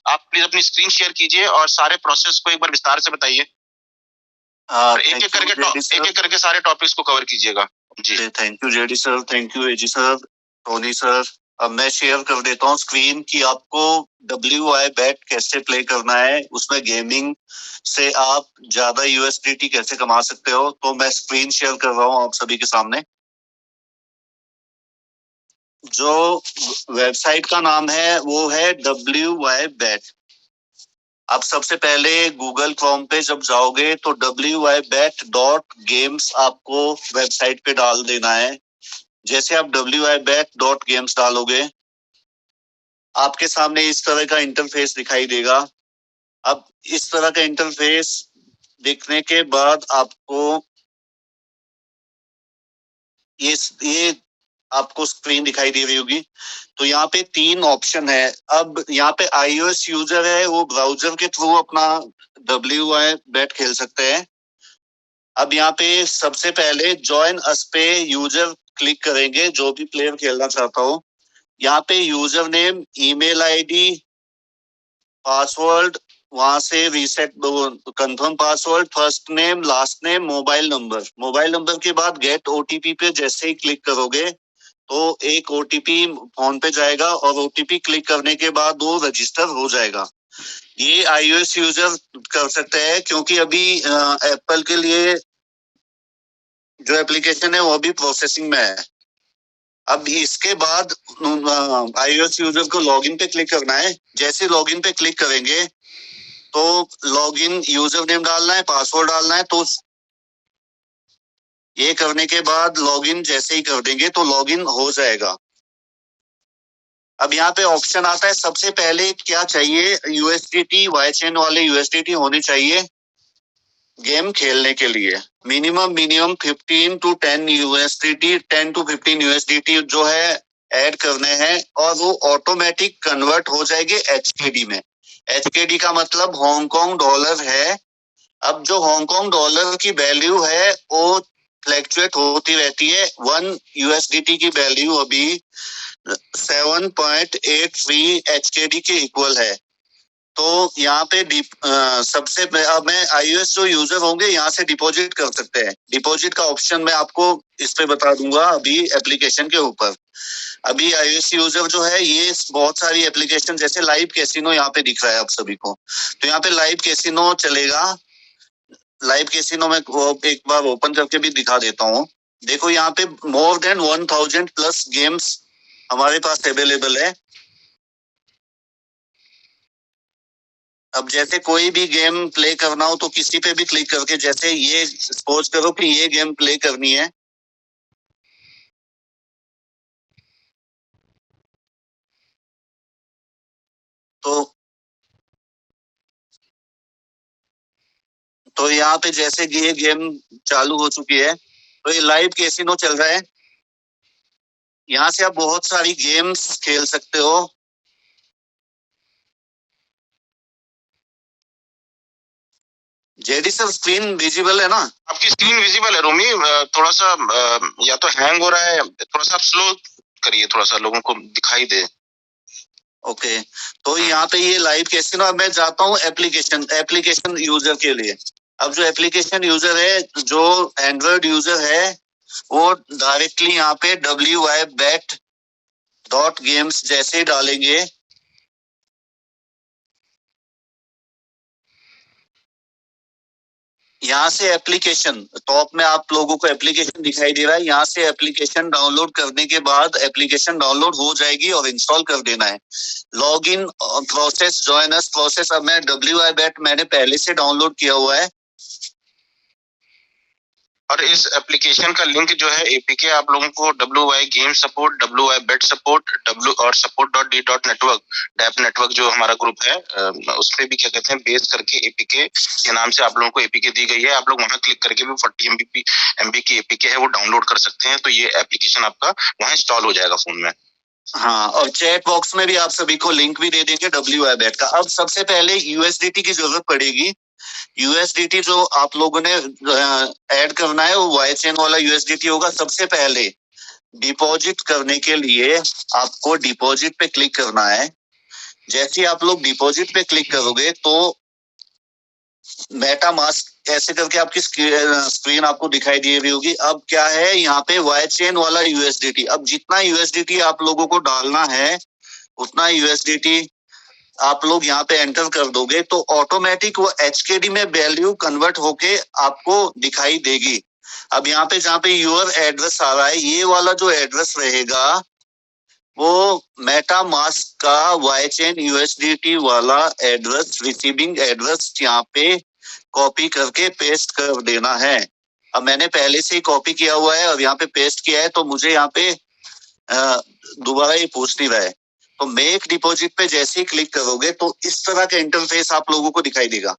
[SPEAKER 4] आप प्लीज अपनी स्क्रीन शेयर कीजिए और सारे प्रोसेस को एक बार विस्तार से बताइए। एक एक करके सारे टॉपिक्स को कवर कीजिएगा जी।
[SPEAKER 5] Thank you JD sir, thank you AG sir, Tony sir, अब मैं शेयर कर देता हूँ स्क्रीन की आपको WI बैट कैसे प्ले करना है, उसमें गेमिंग से आप ज्यादा USDT कैसे कमा सकते हो। तो मैं स्क्रीन शेयर कर रहा हूँ आप सभी के सामने। जो वेबसाइट का नाम है वो है WI बैट। आप सबसे पहले गूगल क्रोम पे जब जाओगे तो WIBet.games आपको वेबसाइट पे डाल देना है। जैसे आप WIBet.games डालोगे आपके सामने इस तरह का इंटरफेस दिखाई देगा। अब इस तरह का इंटरफेस दिखने के बाद आपको ये आपको स्क्रीन दिखाई दे रही होगी। तो यहाँ पे 3 ऑप्शन है। अब यहाँ पे iOS यूजर है वो ब्राउजर के थ्रू अपना WI बैट खेल सकते हैं। अब यहाँ पे सबसे पहले ज्वाइन अस पे यूजर क्लिक करेंगे, जो भी प्लेयर खेलना चाहता हो। यहाँ पे user name, email ID, password, वहां से reset confirm password, first name, last name, mobile number के बाद गेट OTP पे जैसे ही क्लिक करोगे तो एक OTP फोन पे जाएगा और OTP क्लिक करने के बाद वो रजिस्टर हो जाएगा। ये iOS यूजर कर सकते हैं क्योंकि अभी एप्पल के लिए जो एप्लीकेशन है वो अभी प्रोसेसिंग में है। अब इसके बाद iOS यूजर को लॉगिन पे क्लिक करना है। जैसे लॉगिन पे क्लिक करेंगे तो लॉगिन यूजर नेम डालना है, पासवर्ड डालना है। तो ये करने के बाद लॉगिन जैसे ही कर देंगे तो लॉगिन हो जाएगा। अब यहाँ पे ऑप्शन आता है, सबसे पहले क्या चाहिए, USDT, YChain वाले USDT होने चाहिए गेम खेलने के लिए। Minimum 15 to 10 USDT, 10 to 15 USDT जो है ऐड करने हैं और वो ऑटोमेटिक कन्वर्ट हो जाएंगे HKD में। HKD का मतलब हांगकांग डॉलर है। अब जो हांगकांग डॉलर की वैल्यू है वो फ्लैक्चुएट होती रहती है। 1 USDT की वैल्यू अभी 7.83 HKD के इक्वल है। तो यहाँ पे सबसे अब मैं iOS जो यूजर होंगे यहाँ से डिपॉजिट कर सकते हैं। डिपॉजिट का ऑप्शन मैं आपको इस पे बता दूंगा अभी एप्लीकेशन के ऊपर। अभी iOS यूजर जो है ये बहुत सारी एप्लीकेशन जैसे लाइव कैसीनो यहाँ पे दिख रहा है आप सभी को। तो यहाँ पे लाइव कैसीनो चलेगा। लाइव कैसीनो में एक बार ओपन करके भी दिखा देता हूँ। देखो यहाँ पे मोर देन 1000 प्लस गेम्स हमारे पास अवेलेबल है। अब जैसे कोई भी गेम प्ले करना हो तो किसी पे भी क्लिक करके, जैसे ये सपोज करो कि ये गेम प्ले करनी है तो यहाँ पे जैसे कि ये गेम चालू हो चुकी है तो ये लाइव कैसीनो चल रहा है। यहाँ से आप बहुत सारी गेम्स खेल सकते हो। जेडी सर स्क्रीन विजिबल है ना?
[SPEAKER 4] आपकी स्क्रीन विजिबल है रोमी। थोड़ा सा या तो हैंग हो रहा है, थोड़ा सा आप स्लो करिए, थोड़ा सा लोगों को दिखाई दे।
[SPEAKER 5] ओके, तो यहाँ पे ये लाइव कैसीनो। अब मैं जाता हूँ एप्लीकेशन यूजर के लिए। अब जो एप्लीकेशन यूजर है, जो एंड्रॉइड यूजर है, वो डायरेक्टली यहाँ पे WIBet.games जैसे डालेंगे यहाँ से एप्लीकेशन टॉप में आप लोगों को एप्लीकेशन दिखाई दे रहा है। यहाँ से एप्लीकेशन डाउनलोड करने के बाद एप्लीकेशन डाउनलोड हो जाएगी और इंस्टॉल कर देना है। Login process, join us process. अब मैं WIBet मैंने पहले से डाउनलोड किया हुआ है
[SPEAKER 4] और इस एप्लीकेशन का लिंक जो है APK आप लोगों को WI गेम सपोर्ट, WI बेट सपोर्ट, और support.d.network डैप नेटवर्क जो हमारा ग्रुप है उसपे भी क्या कहते हैं बेस करके APK के नाम से आप लोगों को APK दी गई है। आप लोग वहां क्लिक करके भी 40 MB की APK है वो डाउनलोड कर सकते हैं। तो ये एप्लीकेशन आपका वहां इंस्टॉल हो जाएगा फोन में।
[SPEAKER 5] हाँ, और चैट बॉक्स में भी आप सभी को लिंक भी दे देंगे WIBet का। अब सबसे पहले USDT की जरूरत पड़ेगी। USDT जो आप लोगों ने ऐड करना है वो YChain वाला USDT होगा। सबसे पहले डिपॉजिट करने के लिए आपको डिपॉजिट पे क्लिक करना है। जैसे आप लोग डिपॉजिट पे क्लिक करोगे तो मेटामास्क ऐसे करके आपकी स्क्रीन आपको दिखाई दे रही होगी। अब क्या है यहाँ पे वाई चेन वाला यूएसडीटी, अब जितना यूएसडीटी आप लोगों को डालना है उतना यूएसडीटी आप लोग यहाँ पे एंटर कर दोगे तो ऑटोमेटिक वो एचकेडी में वैल्यू कन्वर्ट होके आपको दिखाई देगी। अब यहाँ पे जहाँ पे यूर एड्रेस आ रहा है, ये वाला जो एड्रेस रहेगा वो मेटा मास्क का वाई चेन यूएसडीटी वाला एड्रेस, रिसीविंग एड्रेस यहाँ पे कॉपी करके पेस्ट कर देना है। अब मैंने पहले से ही कॉपी किया हुआ है और यहाँ पे पेस्ट किया है तो मुझे यहाँ पे दोबारा ये पूछ नहीं रहा है। तो मेक डिपॉजिट पे जैसे ही क्लिक करोगे तो इस तरह का इंटरफेस आप लोगों को दिखाई देगा।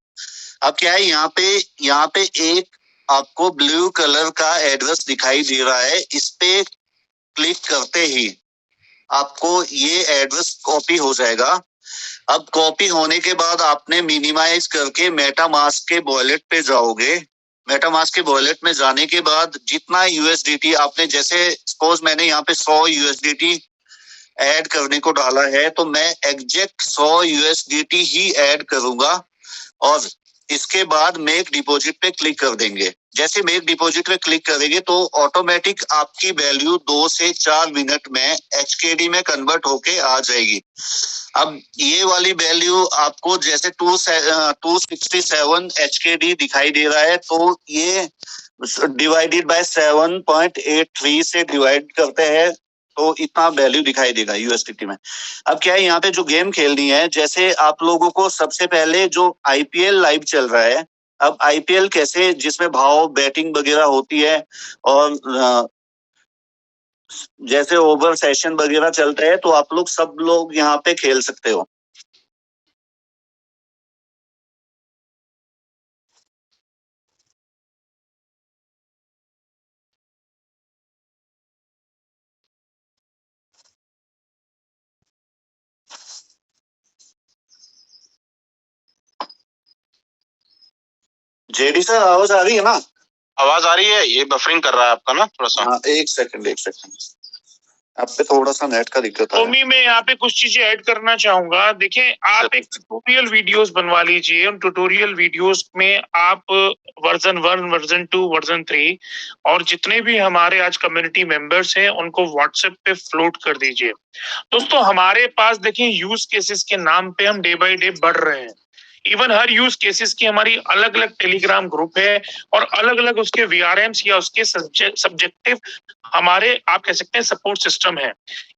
[SPEAKER 5] अब क्या है यहाँ पे एक आपको ब्लू कलर का एड्रेस दिखाई दे रहा है, इस पे क्लिक करते ही आपको ये एड्रेस कॉपी हो जाएगा। अब कॉपी होने के बाद आपने मिनिमाइज करके मेटा मास्क के वॉलेट पे जाओगे। मेटा मास्क के वॉलेट में जाने के बाद जितना यूएसडीटी आपने, जैसे सपोज मैंने यहाँ पे 100 यूएसडीटी ऐड करने को डाला है तो मैं एग्जैक्ट 100 यूएसडीटी ही ऐड करूंगा और इसके बाद मेक डिपॉजिट पे क्लिक कर देंगे। जैसे मेक डिपॉजिट पे क्लिक करेंगे तो ऑटोमेटिक आपकी वैल्यू 2 से 4 मिनट में एचकेडी में कन्वर्ट होके आ जाएगी। अब ये वाली वैल्यू आपको जैसे 267 एचकेडी दिखाई दे रहा है तो ये डिवाइडेड बाय 7.83 से डिवाइड करते हैं तो इतना वैल्यू दिखाई देगा यूएसडीटी में। अब क्या है यहाँ पे जो गेम खेलनी है, जैसे आप लोगों को सबसे पहले जो आईपीएल लाइव चल रहा है, अब आईपीएल कैसे जिसमें भाव बैटिंग वगैरह होती है और जैसे ओवर सेशन वगैरह चलते हैं तो आप लोग सब लोग यहाँ पे खेल सकते हो। जेडी सर आवाज आ रही है ना?
[SPEAKER 4] आवाज आ रही है, ये बफरिंग कर रहा है आपका ना थोड़ा सा।
[SPEAKER 5] हाँ एक सेकंड आप पे थोड़ा सा नेट का दिक्कत है।
[SPEAKER 1] टोमी मैं यहाँ पे कुछ चीजें ऐड करना चाहूंगा। देखिए आप एक ट्यूटोरियल वीडियोस बनवा लीजिए, उन ट्यूटोरियल वीडियोस में आप वर्जन 1, वर्जन 2, वर्जन 3 और जितने भी हमारे आज कम्युनिटी मेंबर्स हैं उनको व्हाट्सएप पे फ्लोट कर दीजिए। दोस्तों हमारे पास देखिए यूज केसेस के नाम पे हम डे बाय डे बढ़ रहे हैं। इवन हर यूज केसेस की हमारी अलग अलग टेलीग्राम ग्रुप है और अलग अलग उसके वीआरएम्स या उसके सब्जेक्टिव हमारे आप कह सकते हैं सपोर्ट सिस्टम है।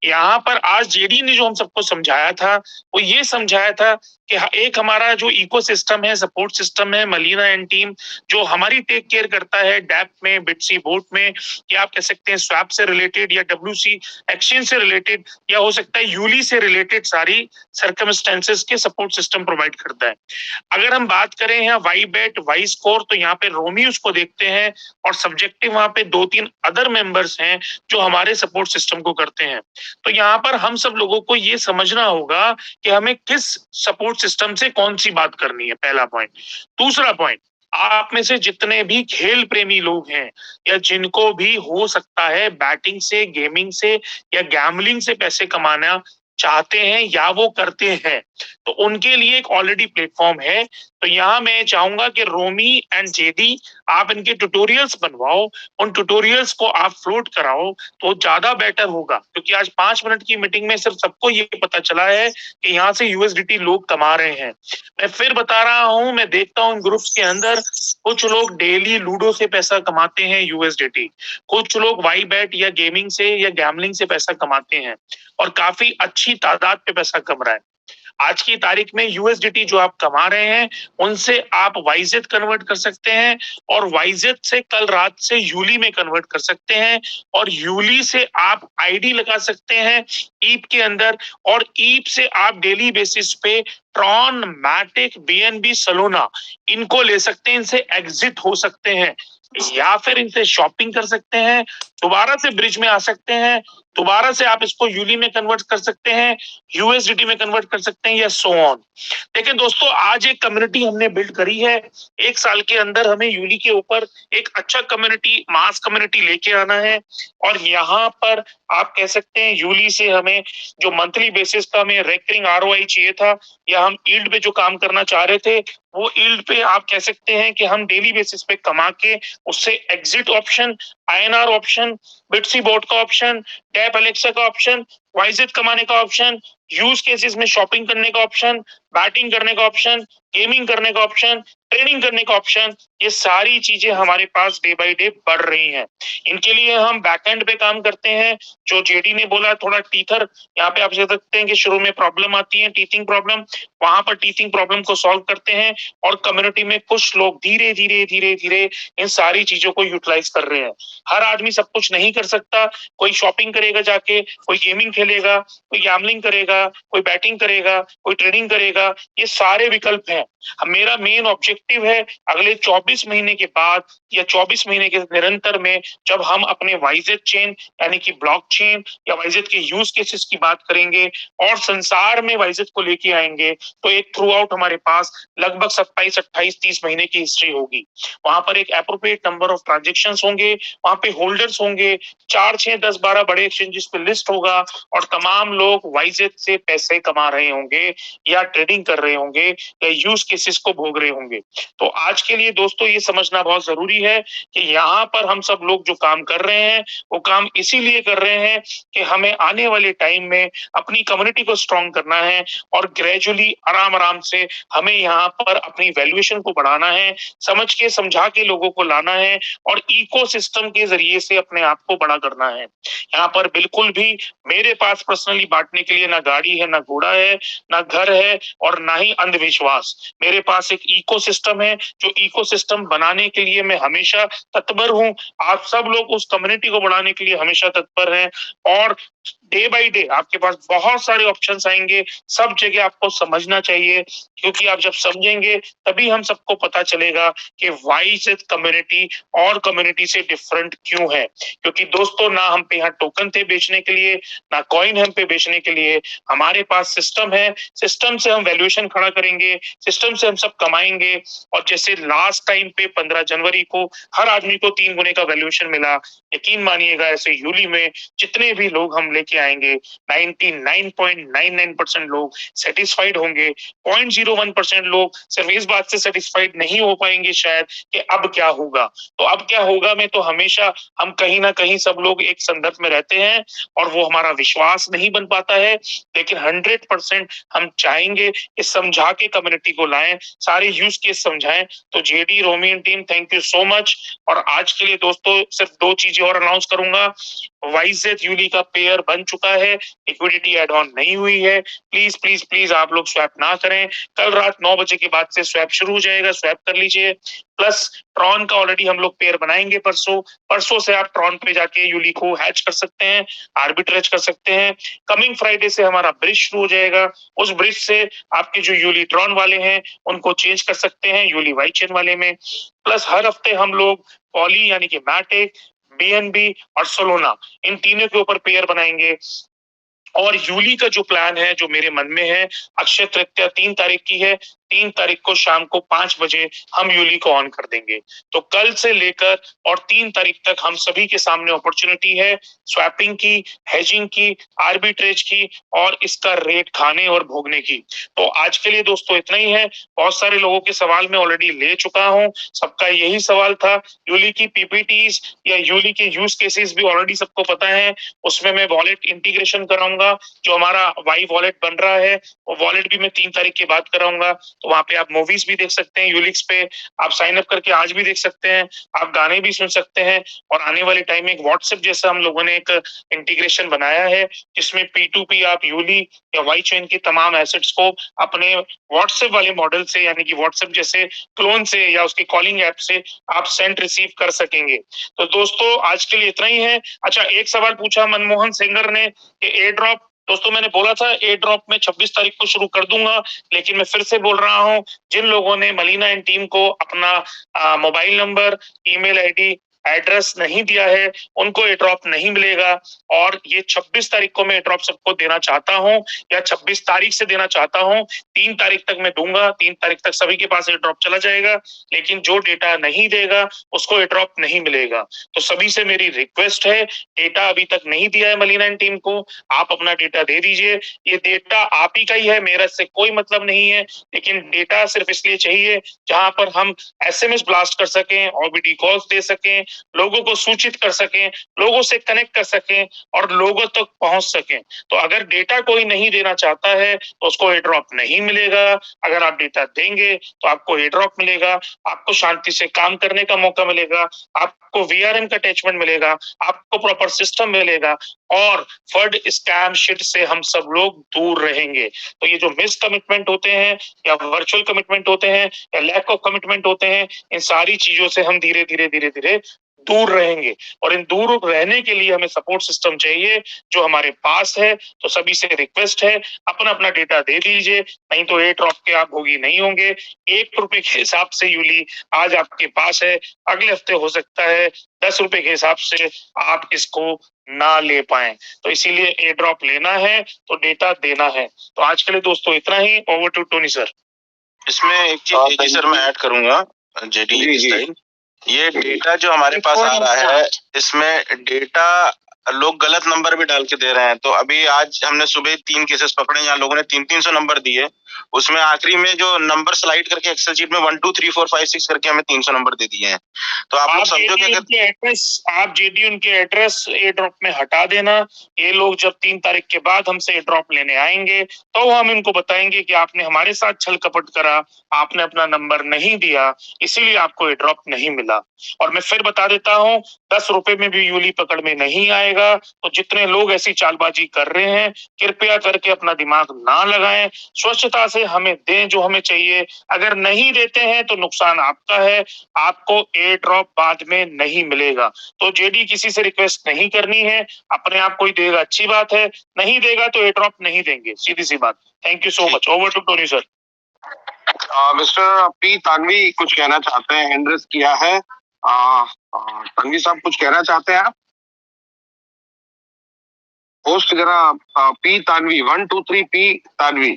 [SPEAKER 1] यहाँ पर आज जेडी ने जो हम सबको समझाया था वो ये समझाया था कि एक हमारा जो इकोसिस्टम है, सपोर्ट सिस्टम है, मलीना एंड टीम जो हमारी टेक केयर करता है डैप में, बिटसी बोट में, या आप कह सकते हैं स्वैप से रिलेटेड या डब्ल्यूसी एक्सचेंज से रिलेटेड या हो सकता है यूली से रिलेटेड सारी सर्कमस्टेंसेस के सपोर्ट सिस्टम प्रोवाइड करता है। अगर हम बात करें यहाँ वाई बेट, वाई स्कोर, तो यहाँ पे रोमी उसको देखते हैं और सब्जेक्टिव वहां पे 2-3 अदर मेंबर्स हैं जो हमारे सपोर्ट सिस्टम को करते हैं। तो यहाँ पर हम सब लोगों को ये समझना होगा कि हमें किस सपोर्ट सिस्टम से कौन सी बात करनी है, पहला पॉइंट। दूसरा पॉइंट, आप में से जितने भी खेल प्रेमी लोग हैं या जिनको भी हो सकता है बैटिंग से, गेमिंग से या गैम्बलिंग से पैसे कमाना चाहते हैं या वो करते हैं, तो उनके लिए एक ऑलरेडी प्लेटफॉर्म है। तो यहाँ मैं चाहूंगा कि रोमी एंड जेडी आप इनके ट्यूटोरियल्स बनवाओ, उन ट्यूटोरियल्स को आप फ्लोट कराओ तो ज्यादा बेटर होगा। क्योंकि आज 5 मिनट की मीटिंग में सिर्फ सबको ये पता चला है कि यहाँ से यूएसडीटी लोग कमा रहे हैं। मैं फिर बता रहा हूँ, मैं देखता हूँ ग्रुप्स के अंदर कुछ लोग डेली लूडो से पैसा कमाते हैं यूएसडीटी, कुछ लोग वाई बैट या गेमिंग से या गैम्बलिंग से पैसा कमाते हैं और काफी अच्छी तादाद पे पैसा कमा रहा है। आज की तारीख में यूएसडीटी जो आप कमा रहे हैं उनसे आप वाईजेड कन्वर्ट कर सकते हैं और वाईजेड से कल रात से यूली में कन्वर्ट कर सकते हैं और यूली से आप आईडी लगा सकते हैं ईप के अंदर और ईप से आप डेली बेसिस पे ट्रॉन, मैटिक, बीएनबी, सलोना इनको ले सकते हैं, इनसे एग्जिट हो सकते हैं या फिर इनसे शॉपिंग कर सकते हैं, दोबारा से ब्रिज में आ सकते हैं दोबारा से आप इसको यूली में कन्वर्ट कर सकते हैं, यूएसडीटी में कन्वर्ट कर सकते हैं या सो ऑन। लेकिन दोस्तों आज एक कम्युनिटी हमने बिल्ड करी है, 1 साल के अंदर हमें यूली के ऊपर एक अच्छा कम्युनिटी, मास कम्युनिटी लेके आना है। और यहाँ पर आप कह सकते हैं यूली से हमें जो मंथली बेसिस का हमें रेकरिंग आरओआई चाहिए था, या हम यील्ड पे जो काम करना चाह रहे थे, वो यील्ड पे आप कह सकते हैं कि हम डेली बेसिस पे कमा के उससे exit option, INR option, बिटसी boat का ऑप्शन, टैप एलेक्सा का ऑप्शन, वाइजेट कमाने का ऑप्शन, यूज केसेस में शॉपिंग करने का ऑप्शन, बैटिंग करने का ऑप्शन, गेमिंग करने का ऑप्शन, ट्रेडिंग करने का ऑप्शन, ये सारी चीजें हमारे पास डे बाय डे बढ़ रही हैं। इनके लिए हम बैकएंड पे काम करते हैं। जो जेडी ने बोला थोड़ा टीथर, यहाँ पे आप देख सकते हैं कि शुरू में प्रॉब्लम आती है, टीथिंग प्रॉब्लम, वहां पर टीथिंग प्रॉब्लम को सॉल्व करते हैं और कम्युनिटी में कुछ लोग धीरे धीरे धीरे धीरे इन सारी चीजों को यूटिलाइज कर रहे हैं। हर आदमी सब कुछ नहीं कर सकता, कोई शॉपिंग करेगा जाके, कोई गेमिंग खेलेगा, कोई गैमलिंग करेगा, कोई बैटिंग करेगा, कोई ट्रेडिंग करेगा, ये सारे विकल्प हैं। मेरा मेन ऑब्जेक्टिव है अगले 24 महीने के बाद या 24 महीने के निरंतर में, जब हम अपने वाइजेट चेन यानी कि ब्लॉकचेन या वाइजेट के यूज केसेस की बात करेंगे और संसार में वाइजेट को लेके आएंगे, तो एक थ्रू आउट हमारे पास लगभग 27, 28, 30 महीने की हिस्ट्री होगी। वहां पर एक एप्रोप्रिएट नंबर ऑफ ट्रांजेक्शन होंगे, वहां पे होल्डर्स होंगे, 4, 6, 10, 12 बड़े एक्सचेंजेस पे लिस्ट होगा और तमाम लोग वाइजेट से पैसे कमा रहे होंगे या ट्रेडिंग कर रहे होंगे या यूज केसेस को भोग रहे होंगे। तो आज के लिए दोस्तों ये समझना बहुत जरूरी है कि यहाँ पर हम सब लोग जो काम कर रहे हैं वो काम इसीलिए कर रहे हैं कि हमें आने वाले टाइम में अपनी कम्युनिटी को स्ट्रॉन्ग करना है और ग्रेजुअली आराम आराम से हमें यहाँ पर अपनी वैल्यूएशन को बढ़ाना है, समझ के समझा के लोगों को लाना है और इकोसिस्टम के जरिए से अपने आप को बड़ा करना है। यहाँ पर बिल्कुल भी मेरे पास पर्सनली बांटने के लिए ना गाड़ी है, ना घोड़ा है, ना घर है और ना ही अंधविश्वास। मेरे पास एक इकोसिस्टम है, जो इकोसिस्टम बनाने के लिए मैं हमेशा तत्पर हूँ। आप सब लोग उस कम्युनिटी को बढ़ाने के लिए हमेशा तत्पर हैं और डे बाय डे आपके पास बहुत सारे ऑप्शंस आएंगे। सब जगह आपको समझना चाहिए, क्योंकि आप जब समझेंगे तभी हम सबको पता चलेगा कि वाइजेट कम्युनिटी और कम्युनिटी से डिफरेंट क्यों है। क्योंकि दोस्तों ना हम पे यहाँ टोकन थे बेचने के लिए, ना कॉइन हम पे बेचने के लिए, हमारे पास सिस्टम है। सिस्टम से हम वैल्यूएशन खड़ा करेंगे, सिस्टम से हम सब कमाएंगे। और जैसे लास्ट टाइम पे 15 जनवरी को हर आदमी को 3 गुने का वैल्यूएशन मिला, यकीन मानिएगा ऐसे यूली में जितने भी लोग हम लेके आएंगे 99.99% लोग सेटिस्फाइड होंगे। 0.01% लोग सिर्फ इस बात से सेटिस्फाइड नहीं हो पाएंगे शायद कि अब क्या होगा। तो अब क्या होगा में तो हमेशा हम कहीं ना कहीं सब लोग एक संदर्भ में रहते हैं और वो हमारा विश्वास नहीं बन पाता है। लेकिन 100% हम चाहेंगे कि समझा के कम्युनिटी को लाएं, सारे यूज केस समझाएं। तो जेडी रोमियन team thank you so much. और आज के लिए दोस्तों सिर्फ 2 चीजें और अनाउंस करूंगा। वाइजेट यूली का पेयर बन चुका है, लिक्विडिटी एड ऑन नहीं हुई है। प्लीज प्लीज प्लीज आप लोग स्वैप ना करें। कल रात 9 बजे के बाद से स्वैप शुरू हो जाएगा, स्वैप कर लीजिए। प्लस ट्रॉन का ऑलरेडी हम लोग पेयर बनाएंगे परसों से आप ट्रॉन पे जाके यूली को हैच कर सकते हैं, आर्बिट्रेज कर सकते हैं। कमिंग फ्राइडे से हमारा ब्रिज शुरू हो जाएगा, उस ब्रिज से आपके जो यूली ट्रॉन वाले हैं उनको चेंज कर सकते हैं यूली वाई चेन वाले में। प्लस हर हफ्ते हम लोग पॉली यानी कि मैटिक, बीएनबी और सोलोना, इन तीनों के ऊपर पेयर बनाएंगे। और यूली का जो प्लान है जो मेरे मन में है, अक्षय तृतीया 3 तारीख की है, 3 तारीख को शाम को 5 बजे हम यूली को ऑन कर देंगे। तो कल से लेकर और 3 तारीख तक हम सभी के सामने अपॉर्चुनिटी है स्वैपिंग की, हेजिंग की, आर्बिट्रेज की और इसका रेट खाने और भोगने की। तो आज के लिए दोस्तों इतना ही है। बहुत सारे लोगों के सवाल मैं ऑलरेडी ले चुका हूं, सबका यही सवाल था। यूली की पीपीटीज या यूली के यूज केसेस भी ऑलरेडी सबको पता है, उसमें मैं वॉलेट इंटीग्रेशन कराऊंगा। जो हमारा वाई वॉलेट बन रहा है वो वॉलेट भी मैं 3 तारीख के बाद कराऊंगा। तो वहां पे आप मूवीज भी देख सकते हैं, यूलिक्स पे आप साइन अप करके आज भी देख सकते हैं, आप गाने भी सुन सकते हैं। और आने वाले टाइम में एक व्हाट्सएप जैसा हम लोगों ने एक इंटीग्रेशन बनाया है जिसमें P2P आप यूली या वाई चेन के तमाम एसेट्स को अपने व्हाट्सएप वाले मॉडल से यानी कि व्हाट्सएप जैसे क्लोन से या उसकी कॉलिंग ऐप से आप सेंड रिसीव कर सकेंगे। तो दोस्तों आज के लिए इतना ही है। अच्छा, एक सवाल पूछा मनमोहन सिंगर ने कि एयर ड्रॉप, दोस्तों मैंने बोला था एयर ड्रॉप में 26 तारीख को शुरू कर दूंगा, लेकिन मैं फिर से बोल रहा हूं, जिन लोगों ने मलीना एंड टीम को अपना mobile number, email ID address नहीं दिया है उनको ये ड्रॉप नहीं मिलेगा। और ये 26 तारीख को मैं ड्रॉप सबको देना चाहता हूं या 26 तारीख से देना चाहता हूं, 3 तारीख तक मैं दूंगा, 3 तारीख तक सभी के पास ये ड्रॉप चला जाएगा। लेकिन जो डेटा नहीं देगा उसको ये ड्रॉप नहीं मिलेगा। तो सभी से मेरी रिक्वेस्ट है, डेटा अभी तक नहीं दिया है मलिना एंड टीम को, आप अपना डेटा दे दीजिए। ये डेटा आप ही का ही है, मेरा इससे कोई मतलब नहीं है, लेकिन डेटा सिर्फ इसलिए चाहिए जहां पर हम SMS ब्लास्ट कर सकें, OBD कॉल्स दे सकें, लोगों को सूचित कर सकें, लोगों से कनेक्ट कर सकें और लोगों तक पहुंच सकें। तो अगर डेटा कोई नहीं देना चाहता है तो उसको एयर ड्रॉप नहीं मिलेगा। अगर आप डेटा देंगे तो आपको एयर ड्रॉप मिलेगा, आपको शांति से काम करने का मौका मिलेगा, आपको VRM का अटैचमेंट मिलेगा, आपको प्रॉपर सिस्टम मिलेगा और फर्ड स्कैम शिट से हम सब लोग दूर रहेंगे। तो ये जो मिस कमिटमेंट होते हैं या वर्चुअल कमिटमेंट होते हैं या लैक ऑफ कमिटमेंट होते हैं, इन सारी चीजों से हम धीरे धीरे दूर रहेंगे। और इन दूर रहने के लिए हमें सपोर्ट सिस्टम चाहिए जो हमारे पास है। तो सभी से रिक्वेस्ट है, अपना अपना डेटा दे दीजिए, नहीं तो एयर ड्रॉप के आप भोगी नहीं होंगे। 1 रुपए के हिसाब से यूली आज आपके पास है, अगले हफ्ते हो सकता है 10 रुपए के हिसाब से आप इसको ना ले पाए। तो इसीलिए एयर ड्रॉप लेना है तो डेटा देना है। तो आज के लिए दोस्तों इतना ही। Over to Tony sir.
[SPEAKER 4] इसमें एक चीज सर मैं ऐड करूंगा जेडी, ये डेटा जो हमारे पास आ रहा है इसमें डेटा लोग गलत नंबर भी डाल के दे रहे हैं। तो अभी आज हमने सुबह 3 केसेस पकड़े जहाँ लोगों ने 300 नंबर दिए, उसमें आखिरी में जो नंबर स्लाइड करके एक्सेल शीट में 1 2 3 4 5 6 करके हमें 300 नंबर दे दिए हैं। तो आप लोग समझो कि
[SPEAKER 1] आप जेडी उनके एड्रेस एयर ड्रॉप में हटा देना। ये लोग जब 3 तारीख के बाद हमसे एयर ड्रॉप लेने आएंगे तो हम इनको बताएंगे कि आपने हमारे साथ छल कपट करा, आपने अपना नंबर नहीं दिया, इसीलिए आपको एयर ड्रॉप नहीं मिला। और मैं फिर बता देता हूँ, 10 रुपए में भी यूली पकड़ में नहीं आएगा। तो जितने लोग ऐसी चालबाजी कर रहे हैं, कृपया करके अपना दिमाग ना लगाएं, स्वच्छता से हमें दें जो हमें चाहिए। अगर नहीं देते हैं तो नुकसान आपका है, आपको एयर ड्रॉप बाद में नहीं मिलेगा। तो जेडी किसी से रिक्वेस्ट नहीं करनी है, अपने आप कोई देगा अच्छी बात है, नहीं देगा तो एयर ड्रॉप नहीं देंगे, सीधी सी बात। Thank you so much. Over to Tony sir.
[SPEAKER 3] Mister P Tanvi कुछ कहना चाहते हैं, हैंड रेज किया है। तानवी साहब कुछ कहना चाहते हैं आप? होस्ट जरा P Tanvi 1 2 3 P Tanvi.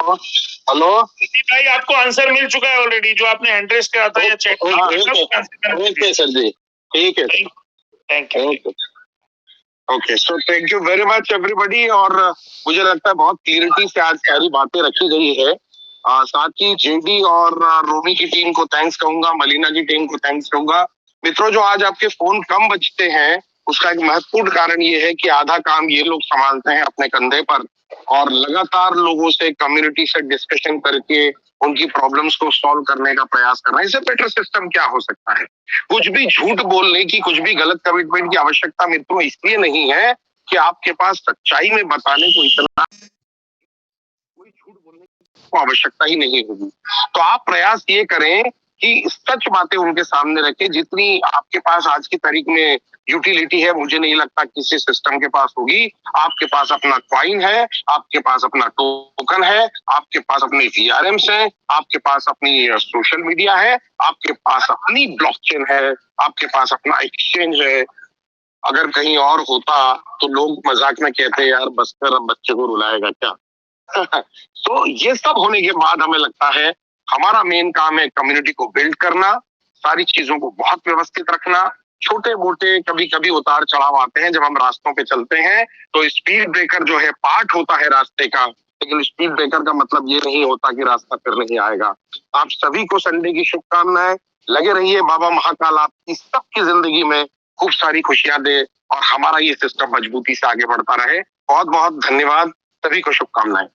[SPEAKER 3] Hello
[SPEAKER 1] भाई, आपको आंसर मिल चुका है ऑलरेडी, जो आपने हैंड रेज किया था या चेक किया।
[SPEAKER 3] ओके सर जी, ठीक है,
[SPEAKER 1] thank you.
[SPEAKER 3] Okay, so thank you very much everybody. और मुझे लगता है बहुत क्लियरिटी से आज सारी बातें रखी गई है। साथ ही जेडी और रोमी की टीम को थैंक्स कहूंगा, मलिना की टीम को थैंक्स कहूंगा। मित्रों, जो आज आपके फोन कम बजते हैं उसका एक महत्वपूर्ण कारण ये है कि आधा काम ये लोग संभालते हैं अपने कंधे पर और लगातार लोगों से, कम्युनिटी से डिस्कशन करके उनकी प्रॉब्लम्स को सॉल्व करने का प्रयास कर रहे हैं। इससे बेटर सिस्टम क्या हो सकता है? कुछ भी झूठ बोलने की, कुछ भी गलत कमिटमेंट की आवश्यकता मित्रों इसलिए नहीं है कि आपके पास सच्चाई में बताने को इतना कोई झूठ बोलने की आवश्यकता ही नहीं होगी। तो आप प्रयास ये करें कि सच बातें उनके सामने रखें। जितनी आपके पास आज की तारीख में यूटिलिटी है, मुझे नहीं लगता किसी सिस्टम के पास होगी। आपके पास अपना कॉइन है, आपके पास अपना टोकन है, आपके पास अपनी VRMs है, आपके पास अपनी सोशल मीडिया है, आपके पास अपनी ब्लॉकचेन है, आपके पास अपना एक्सचेंज है। अगर कहीं और होता तो लोग मजाक में कहते यार बस कर, अब बच्चे को रुलाएगा क्या। तो ये सब होने के बाद हमें लगता है हमारा मेन काम है कम्युनिटी को बिल्ड करना, सारी चीजों को बहुत व्यवस्थित रखना। छोटे मोटे कभी कभी उतार चढ़ाव आते हैं जब हम रास्तों पे चलते हैं, तो स्पीड ब्रेकर जो है पार्ट होता है रास्ते का, लेकिन स्पीड ब्रेकर का मतलब ये नहीं होता कि रास्ता फिर नहीं आएगा। आप सभी को संडे की शुभकामनाएं। लगे रहिए, बाबा महाकाल आपकी सबकी जिंदगी में खूब सारी खुशियां दे और हमारा ये सिस्टम मजबूती से आगे बढ़ता रहे। बहुत बहुत धन्यवाद, सभी को शुभकामनाएं।